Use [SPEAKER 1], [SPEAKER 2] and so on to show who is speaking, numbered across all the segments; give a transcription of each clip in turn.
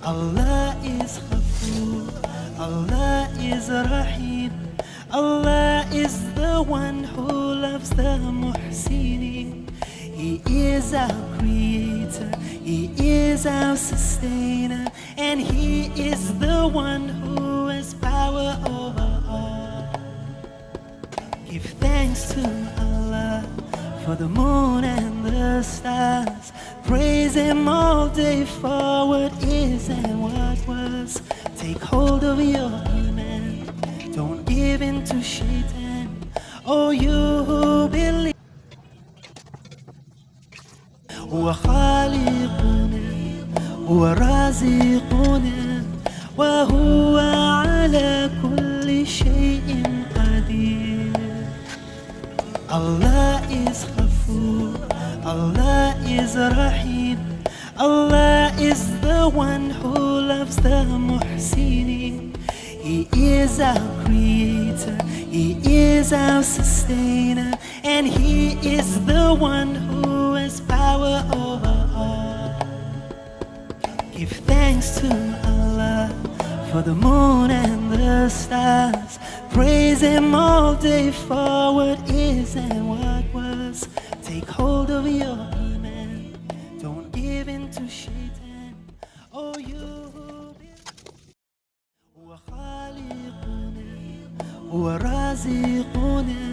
[SPEAKER 1] Allah is Ghafoor, Allah is Rahim. Allah is the one who loves the Muhsinin. He is our creator, He is our sustainer, and He is the one who has power over all. Give thanks to Allah for the moon and the stars. Praise Him all day for what is and what was. Take hold of your iman, don't give in to shaitan. Oh, you who believe. هو خالقنا ورازقنا وهو على كل شيء قدير. Allah is Ghafoor, Allah is Rahim. Allah is the one who loves the Muhsinin. He is our creator, He is our sustainer, and He is the one who has power over all. Give thanks to Allah for the moon and the stars. Praise Him all day for what is and what was. Take hold of your iman, don't give in to shaitan. Oh, you هو خالقنا ورازقنا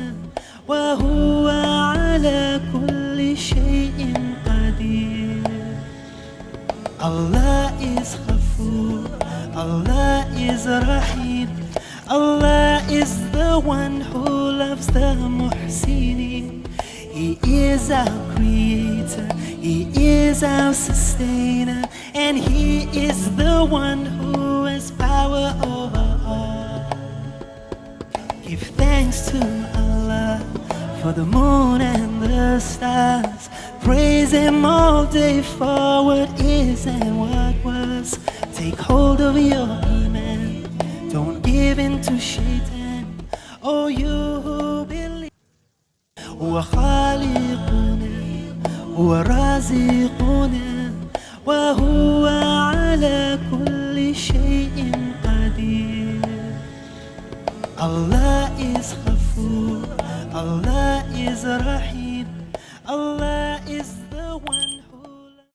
[SPEAKER 1] وهو على كل شيء قدير. Allah is Ghafoor, Allah is Rahim. Allah is the one who loves the Muhsinin. He is our creator, He is our sustainer, and He is the one who has power over all. Give thanks to Allah for the moon and the stars. Praise Him all day for what is and what was. Take hold of your iman, don't give in to shaitan. Oh, you who believe. هو خالقنا ورازقنا وهو على كل شيء قدير. Allah is Ghafoor, Allah is Rahim.